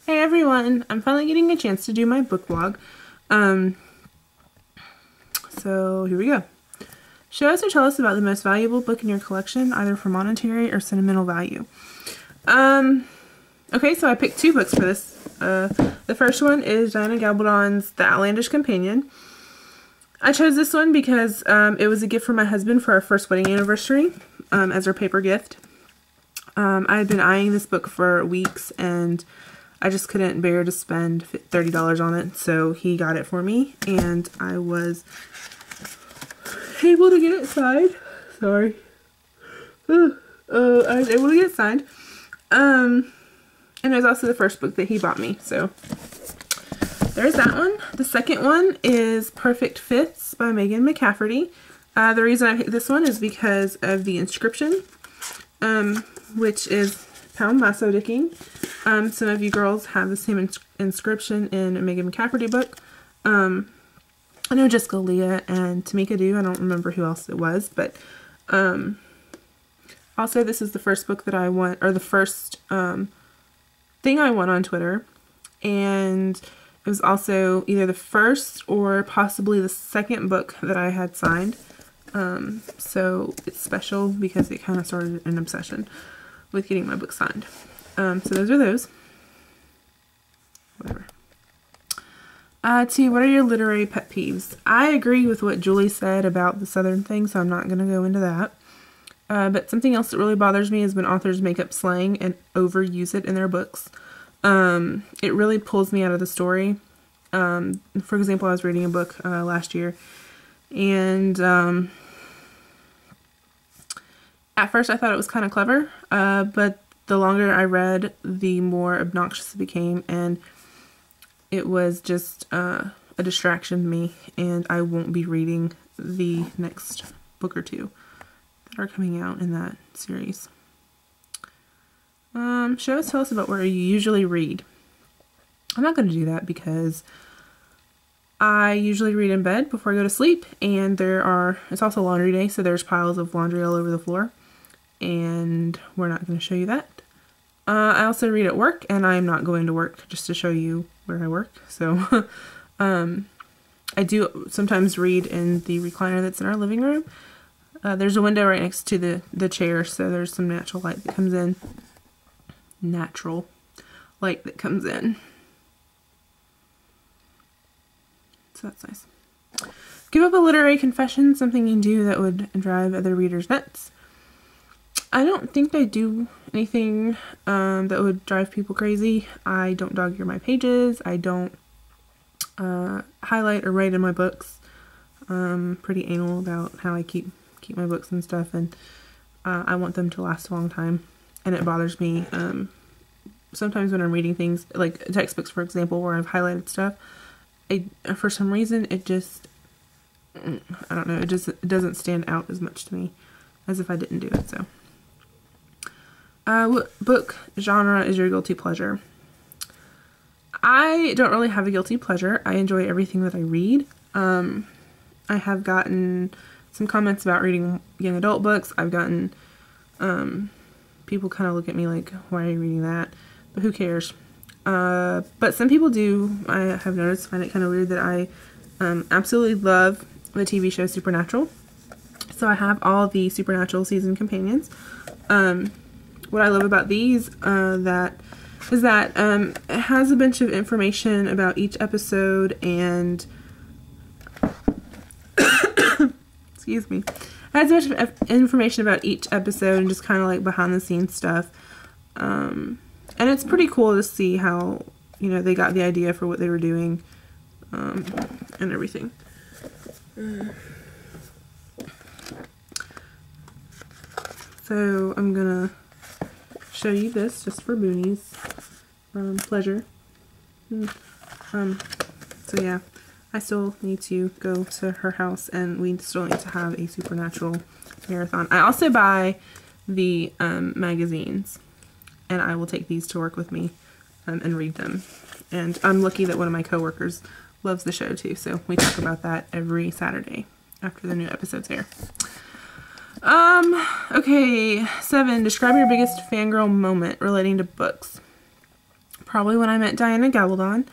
Hey everyone, I'm finally getting a chance to do my book vlog. Um, so here we go. Show us or tell us about the most valuable book in your collection, either for monetary or sentimental value. Okay, so I picked two books for this. The first one is Diana Gabaldon's The Outlandish Companion. I chose this one because it was a gift from my husband for our first wedding anniversary as our paper gift. I had been eyeing this book for weeks and I just couldn't bear to spend $30 on it, so he got it for me, and I was able to get it signed. Sorry. I was able to get it signed. And it was also the first book that he bought me, so there's that one. The second one is Perfect Fifths by Megan McCafferty. The reason I picked this one is because of the inscription, which is Pound Lasso Dicking. Some of you girls have the same inscription in a Megan McCafferty book. I know Jessica Leah and Tamika do. I don't remember who else it was, but also this is the first book that I won, or the first thing I won on Twitter, and it was also either the first or possibly the second book that I had signed. So it's special because it kind of started an obsession with getting my book signed. So those are those. Whatever. Two, what are your literary pet peeves? I agree with what Julie said about the Southern thing, so I'm not going to go into that. But something else that really bothers me is when authors make up slang and overuse it in their books. It really pulls me out of the story. For example, I was reading a book last year, and at first I thought it was kind of clever, but the longer I read, the more obnoxious it became, and it was just a distraction to me, and I won't be reading the next book or two that are coming out in that series. Tell us about where you usually read. I'm not going to do that because I usually read in bed before I go to sleep, and it's also laundry day, so there's piles of laundry all over the floor, and we're not going to show you that. I also read at work, and I'm not going to work just to show you where I work. So I do sometimes read in the recliner that's in our living room. There's a window right next to the chair, so there's some natural light that comes in. Natural light that comes in. So that's nice. Give up a literary confession, something you do that would drive other readers nuts. I don't think I do anything that would drive people crazy. I don't dog-ear my pages. I don't highlight or write in my books. Pretty anal about how I keep my books and stuff, and I want them to last a long time. And it bothers me sometimes when I'm reading things, like textbooks, for example, where I've highlighted stuff. For some reason, it just, I don't know, it doesn't stand out as much to me as if I didn't do it, so. What book genre is your guilty pleasure? I don't really have a guilty pleasure. I enjoy everything that I read. I have gotten some comments about reading young adult books. I've gotten people kind of look at me like, why are you reading that? But who cares? But some people do, I have noticed, find it kind of weird that I absolutely love the TV show Supernatural. So I have all the Supernatural season companions. What I love about these is that it has a bunch of information about each episode, and excuse me, it has a bunch of information about each episode and just kind of like behind the scenes stuff. And it's pretty cool to see how, they got the idea for what they were doing, and everything. So I'm gonna show you this just for Boonies pleasure. So yeah, I still need to go to her house, and we still need to have a Supernatural marathon. I also buy the magazines, and I will take these to work with me and read them. And I'm lucky that one of my coworkers loves the show too, so we talk about that every Saturday after the new episodes air. Okay, 7. Describe your biggest fangirl moment relating to books. probably when I met Diana Gabaldon.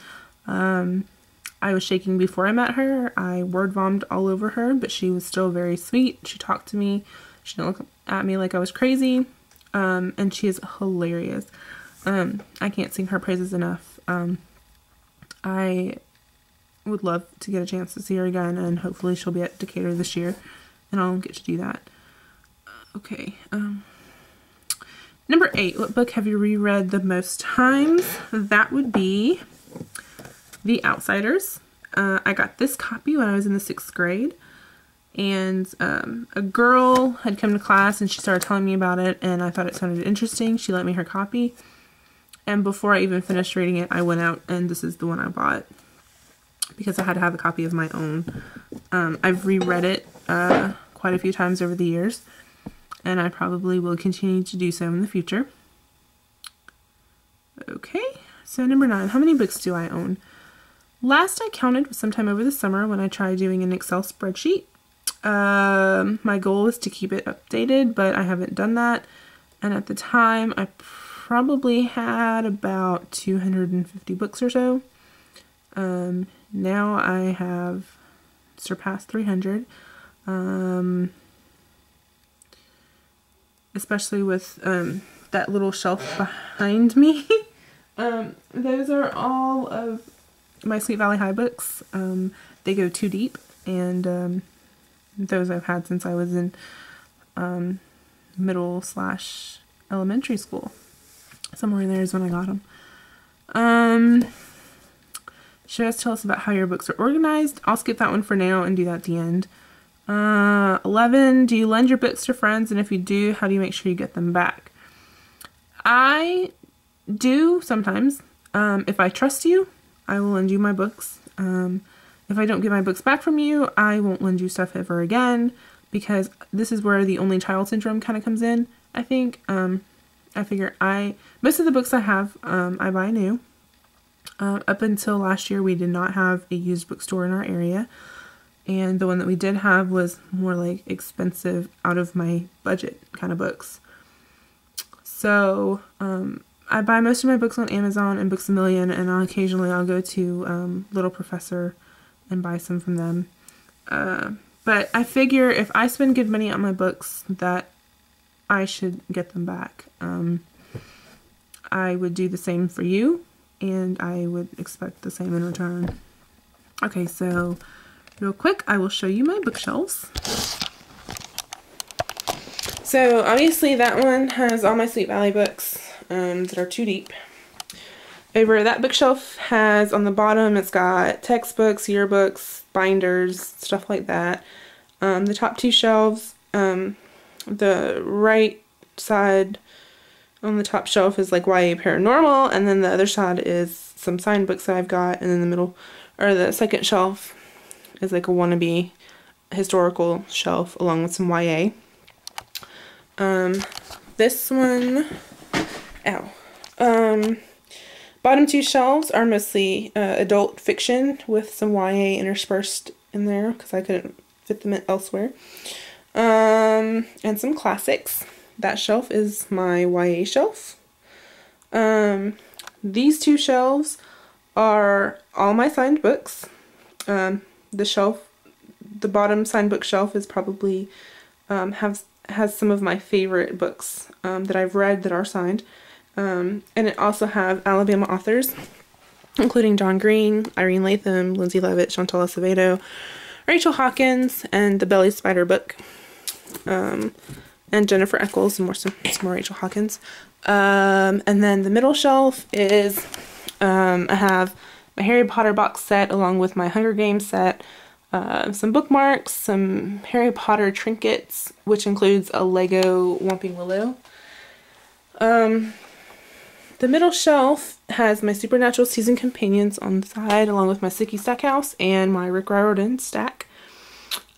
I was shaking before I met her. I word vomited all over her, but she was still very sweet. She talked to me. She didn't look at me like I was crazy. And she is hilarious. I can't sing her praises enough. I would love to get a chance to see her again, and hopefully she'll be at Decatur this year, and I'll get to do that. Okay. Number 8, what book have you reread the most times? That would be The Outsiders. I got this copy when I was in the 6th grade, and a girl had come to class and she started telling me about it, and I thought it sounded interesting. She lent me her copy, and before I even finished reading it, I went out and this is the one I bought because I had to have a copy of my own. I've reread it quite a few times over the years, and I probably will continue to do so in the future. Okay, so number 9, how many books do I own? Last I counted was sometime over the summer when I tried doing an Excel spreadsheet. My goal is to keep it updated, but I haven't done that. And at the time, I probably had about 250 books or so. Now I have surpassed 300. Especially with that little shelf behind me. Those are all of my Sweet Valley High books. They go too deep, and those I've had since I was in middle/elementary school. Somewhere in there is when I got them. Should I tell us about how your books are organized? I'll skip that one for now and do that at the end. 11, do you lend your books to friends? And if you do, how do you make sure you get them back? I do sometimes. If I trust you, I will lend you my books. If I don't get my books back from you, I won't lend you stuff ever again, because this is where the only child syndrome kind of comes in, I think. I figure most of the books I have, I buy new. Up until last year, we did not have a used bookstore in our area. And the one that we did have was more like expensive, out of my budget kind of books. So, I buy most of my books on Amazon and Books A Million, and occasionally I'll go to Little Professor and buy some from them. But I figure if I spend good money on my books, that I should get them back. I would do the same for you, and I would expect the same in return. Okay, so real quick, I will show you my bookshelves. So obviously that one has all my Sweet Valley books that are too deep. Over that bookshelf has on the bottom, it's got textbooks, yearbooks, binders, stuff like that. The top 2 shelves, the right side on the top shelf is like YA Paranormal, and then the other side is some signed books that I've got, and then the middle, or the second shelf is like a wannabe historical shelf along with some YA. This one, bottom 2 shelves are mostly adult fiction with some YA interspersed in there because I couldn't fit them in elsewhere. And some classics. That shelf is my YA shelf. These 2 shelves are all my signed books. The bottom signed book shelf is probably has some of my favorite books that I've read that are signed. And it also have Alabama authors, including John Green, Irene Latham, Lindsay Levitt, Chantal Acevedo, Rachel Hawkins, and the Belly Spider book, and Jennifer Eccles, and some more Rachel Hawkins. And then the middle shelf is, I have my Harry Potter box set along with my Hunger Games set, some bookmarks, some Harry Potter trinkets, which includes a Lego Whomping Willow. The middle shelf has my Supernatural Season Companions on the side, along with my Sookie Stackhouse and my Rick Riordan stack.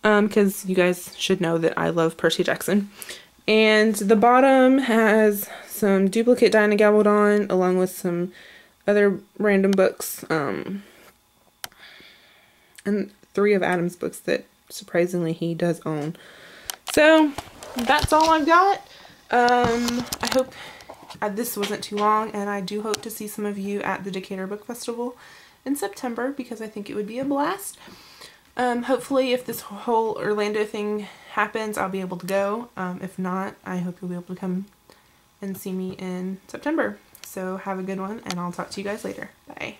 Because you guys should know that I love Percy Jackson. And the bottom has some duplicate Diana Gabaldon, along with some other random books, and 3 of Adam's books that surprisingly he does own. So that's all I've got. I hope this wasn't too long, and I do hope to see some of you at the Decatur Book Festival in September because I think it would be a blast. Hopefully if this whole Orlando thing happens, I'll be able to go. If not, I hope you'll be able to come and see me in September. So have a good one, and I'll talk to you guys later. Bye.